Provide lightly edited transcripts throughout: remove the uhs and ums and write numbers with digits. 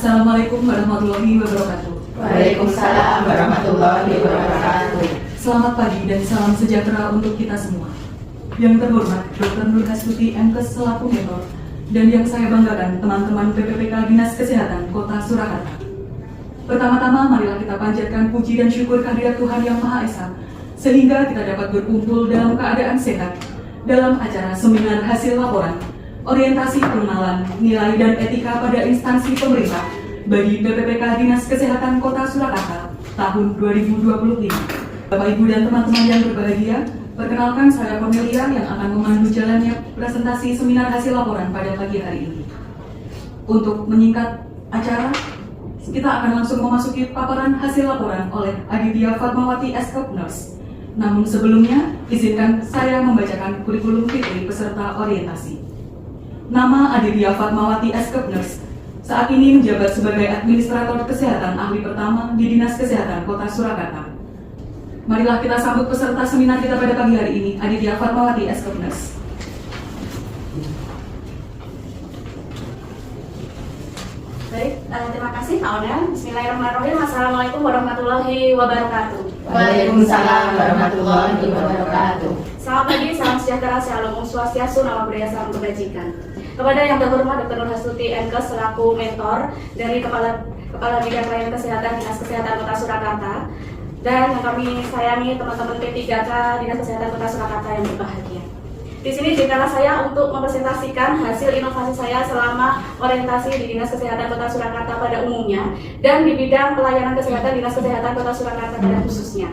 Assalamualaikum warahmatullahi wabarakatuh. Waalaikumsalam warahmatullahi wabarakatuh. Selamat pagi dan salam sejahtera untuk kita semua. Yang terhormat Dr. Nur Hastuti MKes selaku mentor, dan yang saya banggakan teman-teman PPPK Dinas Kesehatan Kota Surakarta. Pertama-tama marilah kita panjatkan puji dan syukur kehadirat Tuhan Yang Maha Esa, sehingga kita dapat berkumpul dalam keadaan sehat dalam acara seminar hasil laporan orientasi pengenalan, nilai dan etika pada instansi pemerintah bagi PPPK Dinas Kesehatan Kota Surakarta tahun 2025. Bapak Ibu dan teman-teman yang berbahagia, perkenalkan saya Cornelia yang akan memandu jalannya presentasi seminar hasil laporan pada pagi hari ini. Untuk menyingkat acara, kita akan langsung memasuki paparan hasil laporan oleh Aditya Fatmawati S.Kop Nurse. Namun sebelumnya, izinkan saya membacakan kurikulum fitri peserta orientasi. Nama Aditya Fatmawati S.Kop Nurse. Saat ini menjabat sebagai Administrator Kesehatan Ahli Pertama di Dinas Kesehatan Kota Surakarta. Marilah kita sambut peserta seminar kita pada pagi hari ini, Aditya Fatmawati S.Kop Nurse. Baik, terima kasih Pak Onel. Bismillahirrahmanirrahim. Assalamualaikum warahmatullahi wabarakatuh. Waalaikumsalam warahmatullahi wabarakatuh. Selamat pagi, salam sejahtera, shalom, Om Swastiastu, nama budaya, salam kebajikan. Kepada yang terhormat Dr. Nur Hastuti MKes selaku mentor dari Kepala Bidang Pelayanan Kesehatan Dinas Kesehatan Kota Surakarta, dan yang kami sayangi teman-teman P3K Dinas Kesehatan Kota Surakarta yang berbahagia. Di sini izinkanlah saya untuk mempresentasikan hasil inovasi saya selama orientasi di Dinas Kesehatan Kota Surakarta pada umumnya dan di bidang pelayanan kesehatan Dinas Kesehatan Kota Surakarta pada khususnya.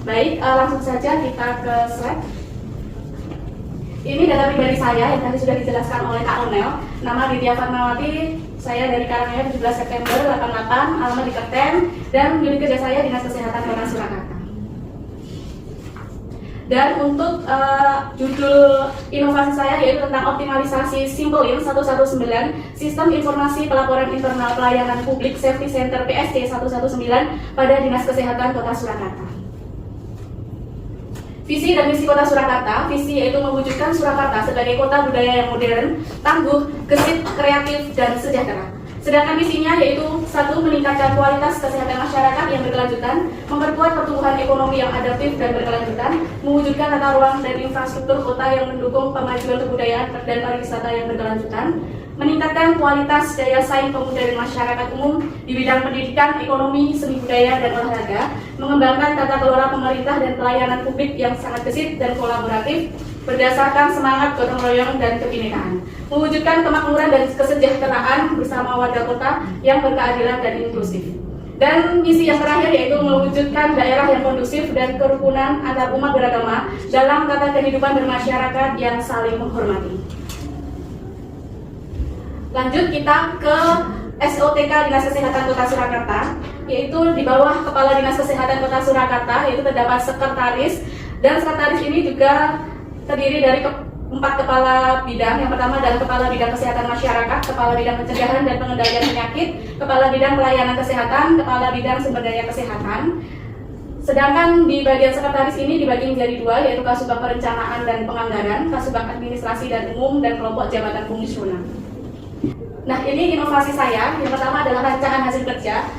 Baik, langsung saja kita ke slide. Ini data pribadi saya yang tadi sudah dijelaskan oleh Kak Onel. Nama Aditya Fatmawati, saya dari Karanganyar 17 September 88, alamat di Kerten, dan unit kerja saya Dinas Kesehatan Kota Surakarta. Dan untuk judul inovasi saya yaitu tentang optimalisasi Simpelin 119 Sistem Informasi Pelaporan Internal Pelayanan Publik Safety Center PSC 119 pada Dinas Kesehatan Kota Surakarta. Visi dan misi Kota Surakarta, visi yaitu mewujudkan Surakarta sebagai kota budaya yang modern, tangguh, gesit, kreatif, dan sejahtera. Sedangkan misinya yaitu 1. Meningkatkan kualitas kesehatan masyarakat yang berkelanjutan, memperkuat pertumbuhan ekonomi yang adaptif dan berkelanjutan, mewujudkan tata ruang dan infrastruktur kota yang mendukung pemajuan kebudayaan dan pariwisata yang berkelanjutan, meningkatkan kualitas daya saing pemuda dan masyarakat umum di bidang pendidikan, ekonomi, seni budaya, dan olahraga, mengembangkan tata kelola pemerintah dan pelayanan publik yang sangat gesit dan kolaboratif, berdasarkan semangat gotong royong dan kebinekaan, mewujudkan kemakmuran dan kesejahteraan bersama warga kota yang berkeadilan dan inklusif. Dan misi yang terakhir yaitu mewujudkan daerah yang kondusif dan kerukunan antar umat beragama dalam tata kehidupan bermasyarakat yang saling menghormati. Lanjut kita ke SOTK Dinas Kesehatan Kota Surakarta, yaitu di bawah Kepala Dinas Kesehatan Kota Surakarta, yaitu terdapat sekretaris, dan sekretaris ini juga terdiri dari 4 kepala bidang. Yang pertama adalah Kepala Bidang Kesehatan Masyarakat, Kepala Bidang Pencegahan dan Pengendalian Penyakit, Kepala Bidang Pelayanan Kesehatan, Kepala Bidang Sumber Daya Kesehatan. Sedangkan di bagian sekretaris ini dibagi menjadi 2, yaitu Kasubag Perencanaan dan Penganggaran, Kasubag Administrasi dan Umum, dan kelompok jabatan fungsional. Nah, ini inovasi saya. Yang pertama adalah rancangan hasil kerja,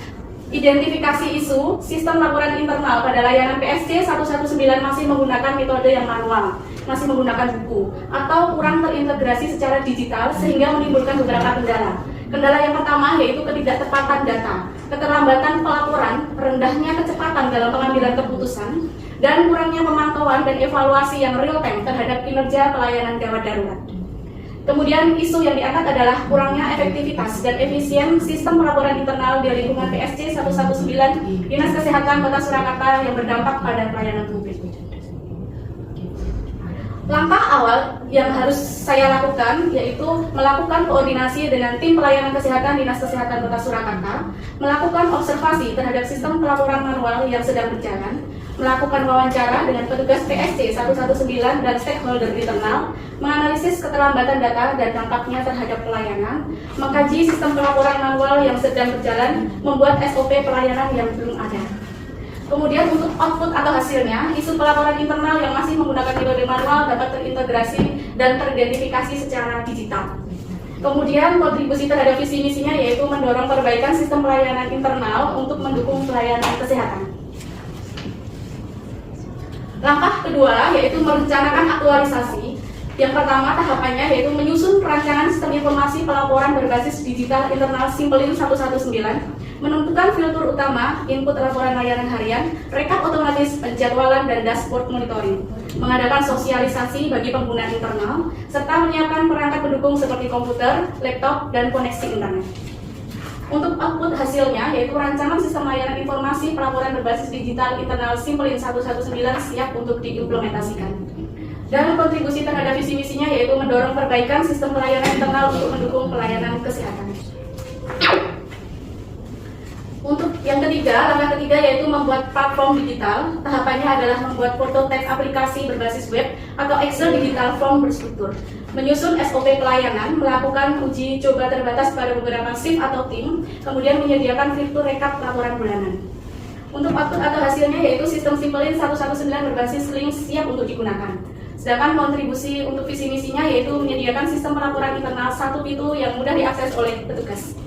identifikasi isu, sistem laporan internal pada layanan PSC 119 masih menggunakan metode yang manual, masih menggunakan buku, atau kurang terintegrasi secara digital sehingga menimbulkan beberapa kendala. Kendala yang pertama yaitu ketidaktepatan data, keterlambatan pelaporan, rendahnya kecepatan dalam pengambilan keputusan, dan kurangnya pemantauan dan evaluasi yang real time terhadap kinerja pelayanan gawat darurat. Kemudian isu yang diangkat adalah kurangnya efektivitas dan efisien sistem pelaporan internal di lingkungan PSC 119 Dinas Kesehatan Kota Surakarta yang berdampak pada pelayanan publik. Langkah awal yang harus saya lakukan yaitu melakukan koordinasi dengan tim pelayanan kesehatan Dinas Kesehatan Kota Surakarta, melakukan observasi terhadap sistem pelaporan manual yang sedang berjalan, melakukan wawancara dengan petugas PSC 119 dan stakeholder internal, menganalisis keterlambatan data dan dampaknya terhadap pelayanan, mengkaji sistem pelaporan manual yang sedang berjalan, membuat SOP pelayanan yang belum ada. Kemudian untuk output atau hasilnya, isu pelaporan internal yang masih menggunakan metode manual dapat terintegrasi dan teridentifikasi secara digital. Kemudian kontribusi terhadap visi misinya yaitu mendorong perbaikan sistem pelayanan internal untuk mendukung pelayanan kesehatan. Langkah kedua yaitu merencanakan aktualisasi. Yang pertama tahapannya yaitu menyusun perancangan sistem informasi pelaporan berbasis digital internal Simpelin 119, menentukan filter utama, input laporan layanan harian, rekap otomatis, penjadwalan, dan dashboard monitoring, mengadakan sosialisasi bagi pengguna internal, serta menyiapkan perangkat pendukung seperti komputer, laptop, dan koneksi internet. Untuk output hasilnya, yaitu rancangan sistem layanan informasi pelaporan berbasis digital internal Simpelin 119 siap untuk diimplementasikan. Dan kontribusi terhadap visi misinya yaitu mendorong perbaikan sistem pelayanan internal untuk mendukung pelayanan kesehatan. Untuk yang ketiga, langkah ketiga yaitu membuat platform digital. Tahapannya adalah membuat prototipe aplikasi berbasis web atau Excel digital form berstruktur, menyusun SOP pelayanan, melakukan uji coba terbatas pada beberapa shift atau tim, kemudian menyediakan fitur rekap laporan bulanan. Untuk output atau hasilnya yaitu sistem Simpelin 119 berbasis link siap untuk digunakan. Sedangkan kontribusi untuk visi misinya yaitu menyediakan sistem pelaporan internal satu pintu yang mudah diakses oleh petugas.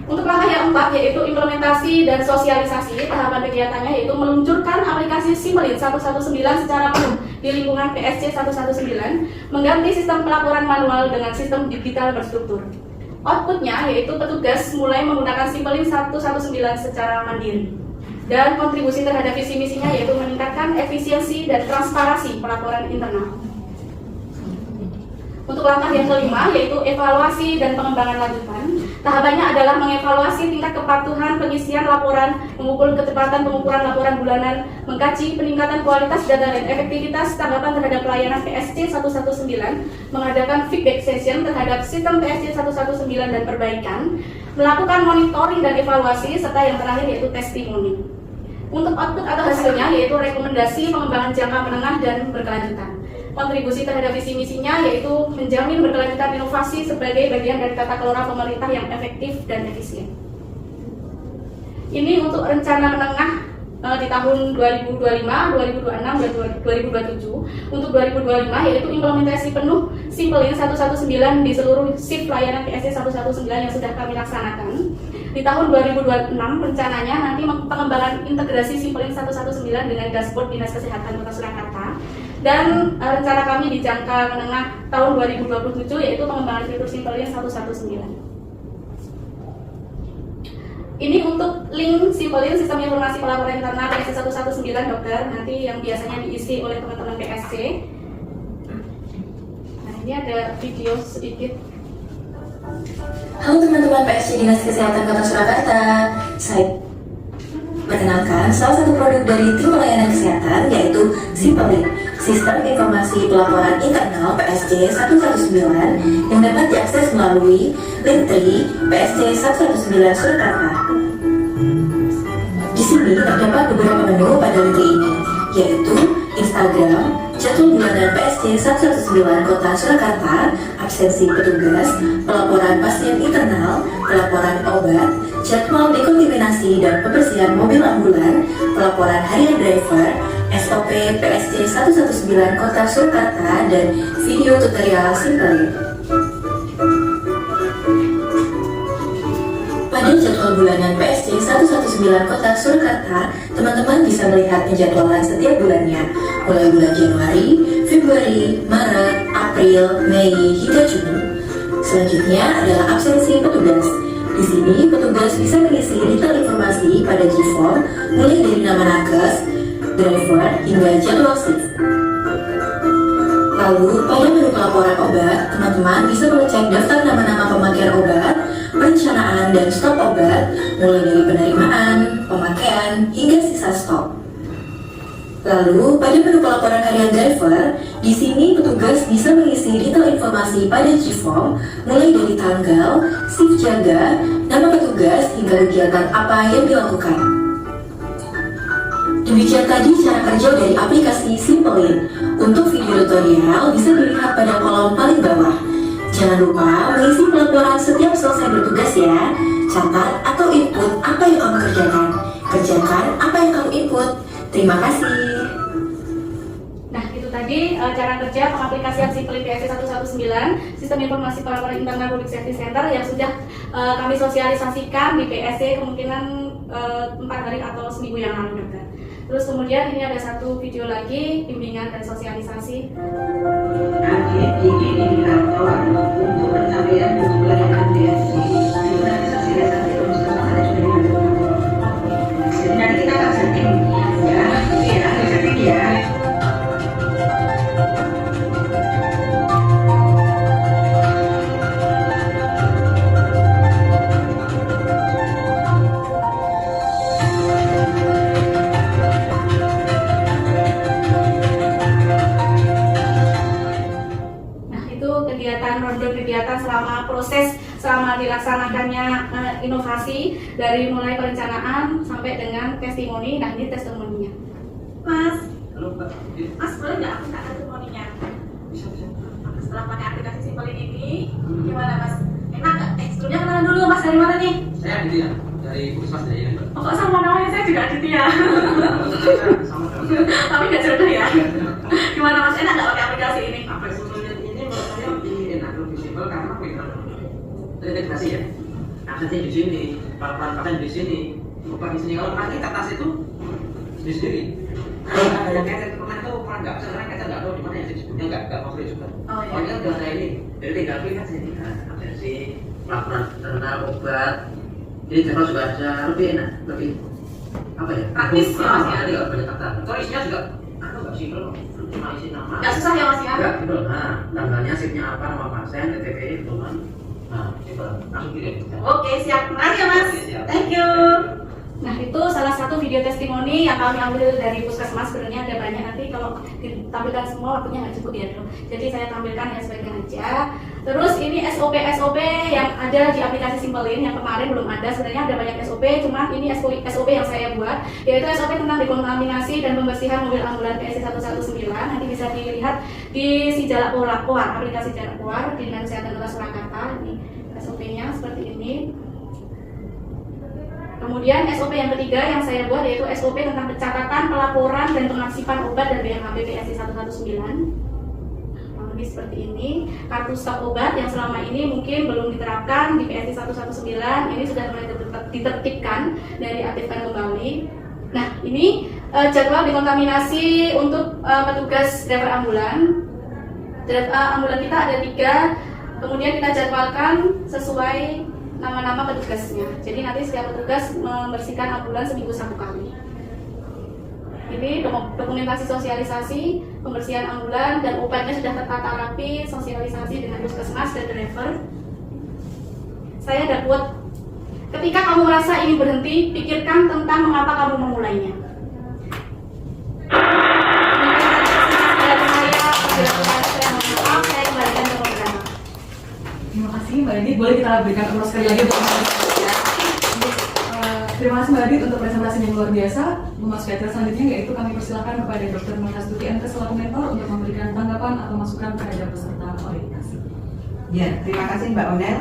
Untuk langkah yang keempat yaitu implementasi dan sosialisasi. Tahapan kegiatannya yaitu meluncurkan aplikasi Simpelin 119 secara penuh di lingkungan PSC 119, mengganti sistem pelaporan manual dengan sistem digital berstruktur. Outputnya yaitu petugas mulai menggunakan Simpelin 119 secara mandiri. Dan kontribusi terhadap visi misinya yaitu meningkatkan efisiensi dan transparansi pelaporan internal. Untuk langkah yang kelima yaitu evaluasi dan pengembangan lanjutan. Tahapannya adalah mengevaluasi tingkat kepatuhan pengisian laporan, mengukur kecepatan pengukuran laporan bulanan, mengkaji peningkatan kualitas data dan efektivitas tanggapan terhadap pelayanan PSC 119, mengadakan feedback session terhadap sistem PSC 119 dan perbaikan, melakukan monitoring dan evaluasi, serta yang terakhir yaitu testimoni. Untuk output atau hasilnya yaitu rekomendasi pengembangan jangka menengah dan berkelanjutan. Kontribusi terhadap visi misinya yaitu menjamin berkelanjutan inovasi sebagai bagian dari tata kelola pemerintah yang efektif dan efisien. Ini untuk rencana menengah di tahun 2025, 2026, dan 2027. Untuk 2025 yaitu implementasi penuh Simpelin 119 di seluruh shift layanan PSC 119 yang sudah kami laksanakan. Di tahun 2026 rencananya nanti pengembangan integrasi Simpelin 119 dengan dashboard Dinas Kesehatan Kota Surakarta. Dan rencana kami di jangka menengah tahun 2027 yaitu pengembangan fitur Simpelin 119. Ini untuk link Simpelin Sistem Informasi Pelaporan Internal PSC 119 dokter, nanti yang biasanya diisi oleh teman-teman PSC. Nah, ini ada video sedikit. Halo teman-teman PSC Dinas Kesehatan Kota Surakarta. Saya perkenalkan salah satu produk dari tim pelayanan kesehatan yaitu Simpelin, Sistem Informasi Pelaporan Internal PSC 119 yang dapat diakses melalui Linktree PSC 119 Surakarta. Di sini terdapat beberapa menu pada Linktree ini, yaitu Instagram, jadwal bulanan PSC 119 Kota Surakarta, absensi petugas, pelaporan pasien internal, pelaporan obat, jadwal dekontaminasi dan pembersihan mobil ambulan, pelaporan harian driver, SOP PSC 119 Kota Surakarta, dan video tutorial Simpelin. Pada jadwal bulanan PSC 119 Kota Surakarta, teman-teman bisa melihat penjadwalan setiap bulannya, mulai bulan Januari, Februari, Maret, April, Mei, hingga Juni. Selanjutnya adalah absensi petugas. Di sini, petugas bisa mengisi detail informasi pada G-form, mulai dari nama nakes, driver, hingga jadwal shift. Lalu, pada menu pelaporan obat, teman-teman bisa mengecek daftar nama-nama pemakaian obat, perencanaan dan stok obat, mulai dari penerimaan, pemakaian, hingga sisa stok. Lalu, pada menu pelaporan harian driver, di sini petugas bisa mengisi detail informasi pada G-form, mulai dari tanggal, shift jaga, nama petugas, hingga kegiatan apa yang dilakukan. Demikian tadi cara kerja dari aplikasi Simpelin. Untuk video tutorial bisa dilihat pada kolom paling bawah. Jangan lupa mengisi pelaporan setiap selesai bertugas ya. Catat atau input apa yang kamu kerjakan. Kerjakan apa yang kamu input. Terima kasih. Nah, itu tadi Jadi cara kerja pengaplikasian Simpelin PSC 119 Sistem Informasi Pelaporan Internal Public Safety Center yang sudah kami sosialisasikan di PSC kemungkinan 4 hari atau seminggu yang lalu, dokter. Terus kemudian ini ada satu video lagi bimbingan dan sosialisasi. Adik ini indikator untuk pencapaian mutu pelayanan PSC. Nanti sosialisasi terus ada sudah dilakukan. Jadi nanti kita akan setting ya, setting ya. Kegiatan selama dilaksanakannya inovasi dari mulai perencanaan sampai dengan testimoni. Nah, ini testimoninya. Mas, boleh nggak aku minta testimoninya? Setelah pakai aplikasi Simpelin ini, gimana Mas? Enak nggak? Sebelumnya kenalan dulu Mas, dari mana nih? Saya Aditya, dari Puskesmas dari ini. Oh, kok sama namanya saya juga Aditya. Tapi nggak jodoh ya? Gimana Mas, enak nggak pakai aplikasi ini? Aplikasi ini menurut saya lebih enak, lebih simpel karena terintegrasi ya. Aksesnya di sini, pasien di sini, bukan di sini. Kalau nanti kertas itu sendiri. Kalau ada yang kaca kemana itu orang nggak bisa, karena kaca nggak tahu di mana yang disebutnya nggak konkret juga. Oh iya. Ini kan udah ada ini, jadi tinggal pilih kan sini kan, agensi pelaporan internal obat. Jadi jadwal juga ada lebih enak, lebih apa ya? Praktis ya Mas ya. Jadi nggak banyak kata. Kalau isinya juga, nggak simpel, cuma isi nama. Nggak susah ya Mas ya? Nggak simpel. Nah, tanggalnya shiftnya apa, nama pasien, TPI, teman. Nah, simpel, langsung kirim. Oke, siap. Makasih ya Mas. Siap. Thank you. Nah, itu salah satu video testimoni yang kami ambil dari Puskesmas. Sebenarnya ada banyak, nanti kalau ditampilkan semua waktunya nggak cukup ya dok. Jadi saya tampilkan ya sebagian aja. Terus ini SOP yang ada di aplikasi Simpelin yang kemarin belum ada. Sebenarnya ada banyak SOP, cuma ini SOP yang saya buat, yaitu SOP tentang dekontaminasi dan pembersihan mobil ambulan PSC 119. Nanti bisa dilihat di si Jalak Poar, aplikasi Jalak Poar di Dinas Kesehatan Kota Surakarta. Ini SOP-nya seperti ini. Kemudian SOP yang ketiga yang saya buat yaitu SOP tentang pencatatan, pelaporan, dan pengarsipan obat dan BMHB PSC 119. Ini seperti ini. Kartu stok obat yang selama ini mungkin belum diterapkan di PSC 119, ini sudah mulai ditertibkan dari aktifkan kembali. Nah, ini jadwal dekontaminasi untuk petugas driver ambulan. Ambulan kita ada 3, kemudian kita jadwalkan sesuai nama-nama petugasnya. Jadi nanti setiap petugas membersihkan ambulan seminggu 1 kali. Ini dokumentasi sosialisasi pembersihan ambulan dan obatnya sudah tertata rapi, sosialisasi dengan puskesmas dan driver. Saya ada buat, ketika kamu merasa ini berhenti, pikirkan tentang mengapa kamu memulainya. Terima kasih Mbak Adit, boleh kita berikan aplaus sekali lagi untuk Mbak Adit ya. Terima kasih Mbak Adit untuk presentasi yang luar biasa. Memasuki acara selanjutnya yaitu kami persilakan kepada Dr. Mulhastuti MK selaku mentor untuk memberikan tanggapan atau masukan terhadap peserta orientasi. Ya, terima kasih Mbak Onel.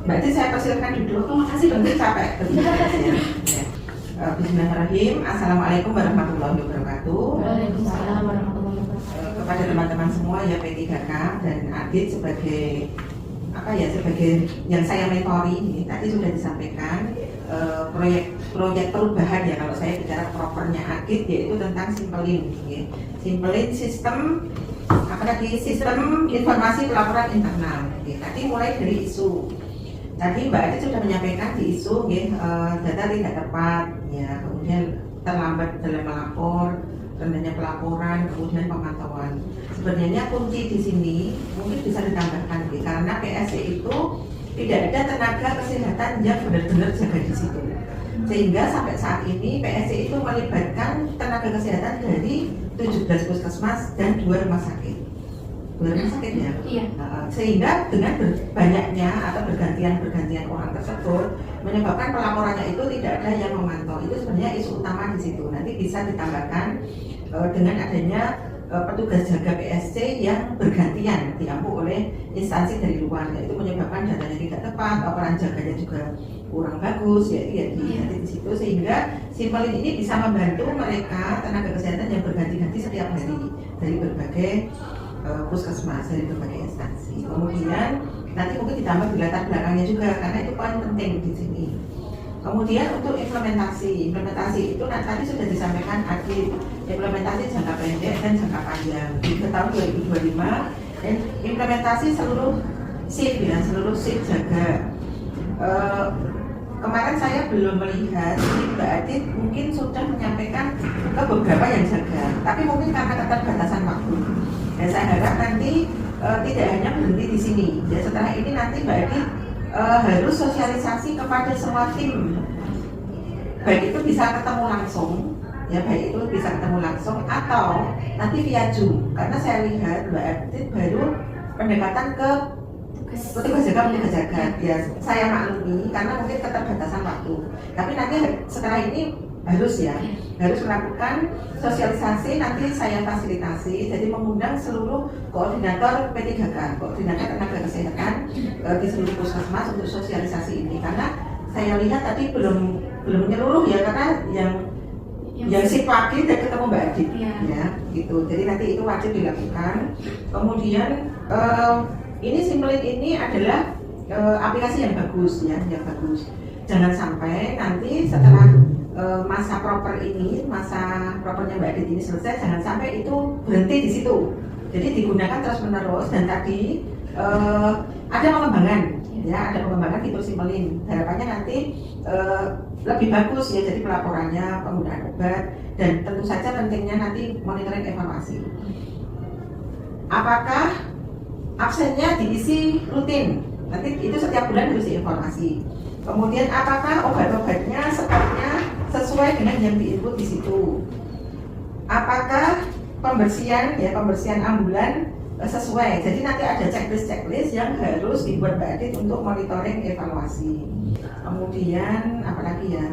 Mbak Adit, saya persilakan duduk. Terima kasih Tentu capek. Ya. Bismillahirrahmanirrahim. Assalamualaikum warahmatullahi wabarakatuh. Waalaikumsalam warahmatullahi wabarakatuh. Kepada teman-teman semua ya P3K dan Adit sebagai sebagai yang saya mentori ini tadi sudah disampaikan proyek perubahan ya, kalau saya bicara propernya Adit yaitu tentang Simpelin ya. Simpelin sistem sistem informasi pelaporan internal ya. Tadi mulai dari isu tadi Mbak Adit sudah menyampaikan di isu ya, data tidak tepat ya, kemudian terlambat dalam melapor, rendahnya pelaporan, kemudian pemantauan. Sebenarnya kunci di sini mungkin bisa ditambahkan karena PSC itu tidak ada tenaga kesehatan yang benar-benar jaga di situ. Sehingga sampai saat ini PSC itu melibatkan tenaga kesehatan dari 17 puskesmas dan 2 rumah sakit. 2 rumah sakit ya? Iya. Sehingga dengan banyaknya atau bergantian orang tersebut menyebabkan pelaporannya itu tidak ada yang memantau. Itu sebenarnya isu utama di situ. Nanti bisa ditambahkan dengan adanya petugas jaga PSC yang bergantian diampu oleh instansi dari luar, itu menyebabkan datanya tidak tepat, operan jaganya juga kurang bagus ya di situ, sehingga Simpelin ini bisa membantu mereka tenaga kesehatan yang berganti-ganti setiap hari dari berbagai puskesmas, dari berbagai instansi. Kemudian nanti mungkin ditambah di latar belakangnya juga karena itu poin penting di sini. Kemudian untuk implementasi itu tadi sudah disampaikan Adit, implementasi jangka pendek dan jangka panjang di tahun 2025, dan implementasi seluruh shift jaga. Kemarin saya belum melihat, Mbak Adit mungkin sudah menyampaikan ke beberapa yang jaga, tapi mungkin karena keterbatasan waktu. Dan saya harap nanti tidak hanya berhenti di sini. Ya, setelah ini nanti Mbak Adit harus sosialisasi kepada semua tim, baik itu bisa ketemu langsung, atau nanti via Zoom. Karena saya lihat Mbak Adit baru pendekatan ke petugas jaga. Ya, saya maklumi karena mungkin keterbatasan waktu. Tapi nanti setelah ini harus melakukan sosialisasi, nanti saya fasilitasi, jadi mengundang seluruh koordinator P3K, koordinator tenaga kesehatan di seluruh puskesmas untuk sosialisasi ini, karena saya lihat tadi belum menyeluruh ya, karena yang shift pagi dan ketemu Mbak Adit ya gitu, jadi nanti itu wajib dilakukan. Kemudian ini Simpelin ini adalah aplikasi yang bagus. Jangan sampai nanti setelah masa propernya Mbak Adit ini selesai, jangan sampai itu berhenti di situ. Jadi digunakan terus menerus, dan tadi ada pengembangan fitur Simpelin. Harapannya nanti lebih bagus ya, jadi pelaporannya, penggunaan obat, dan tentu saja pentingnya nanti monitoring evaluasi. Apakah absennya diisi rutin? Nanti itu setiap bulan harus diinformasi. Kemudian apakah obat-obatnya stoknya sesuai dengan yang diinput di situ? Apakah pembersihan ambulan sesuai? Jadi nanti ada checklist yang harus dibuat Mbak Adit untuk monitoring evaluasi. Kemudian apalagi ya?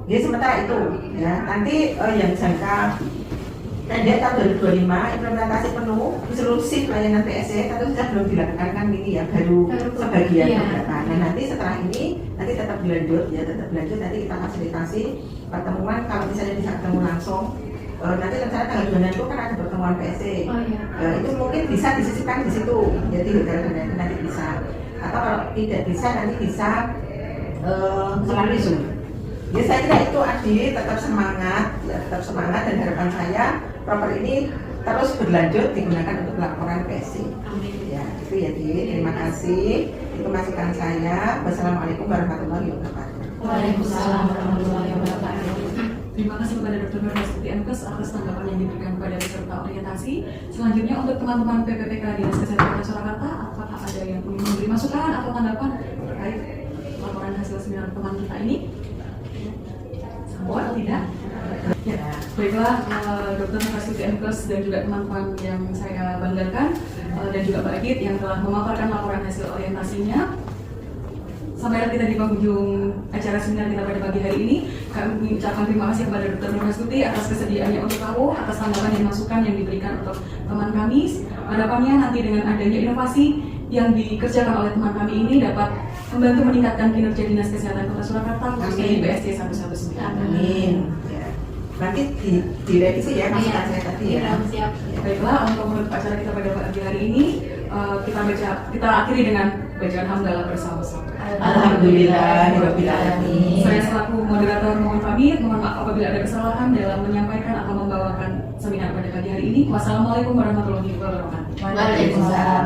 Ya sementara itu ya. Nanti yang jangka pendek tahun 2025 implementasi penuh di seluruh shift layanan PSC tentu sudah belum dilakukan kan ini ya, baru sebagian beberapa. Nah nanti setelah ini nanti tetap dilanjut nanti kita fasilitasi pertemuan, kalau misalnya bisa ketemu langsung. Nanti rencana tanggal 2 itu kan ada pertemuan PSC. Itu mungkin bisa disisipkan di situ, jadi hotel nanti bisa, atau kalau tidak bisa nanti bisa melalui Zoom. Ya saya kira itu Adit, tetap semangat dan harapan saya proper ini terus berlanjut digunakan untuk laporan PSC. Ya itu ya Adit, terima kasih. Itu masukan saya. Wassalamualaikum warahmatullahi wabarakatuh. Waalaikumsalam warahmatullahi wabarakatuh. Terima kasih kepada Dr. Nur Hastuti MKes atas tanggapan yang diberikan kepada peserta orientasi. Selanjutnya untuk teman-teman PPPK Dinas Kesehatan Kota Surakarta, apakah ada yang ingin memberi masukan atau tanggapan terkait laporan hasil seminar teman kita ini? Atau tidak? Ya, baiklah Dr. Nur Hastuti MKes dan juga teman-teman yang saya banggakan dan juga Mbak Adit yang telah memaparkan laporan hasil orientasinya. Sampailah kita di penghujung acara seminar kita pada pagi hari ini. Kami mengucapkan terima kasih kepada Dr. Nur Hastuti atas kesediaannya untuk tahu, atas tanggapan dan masukan yang diberikan untuk teman kami. Harapannya nanti dengan adanya inovasi yang dikerjakan oleh teman kami ini dapat membantu meningkatkan kinerja Dinas Kesehatan Kota Surakarta khususnya di BSD 119. Amin. Ya. Nanti direvisi ya masukan saya tadi ya. Siap. Baiklah, untuk menutup acara kita pada pagi hari ini kita akhiri dengan bacaan hamdalah bersama-sama. Alhamdulillahirabbil alamin. Saya selaku moderator mohon pamit, mohon maaf apabila ada kesalahan dalam menyampaikan atau membawakan seminar pada pagi hari ini. Wassalamualaikum warahmatullahi wabarakatuh. Waalaikumsalam.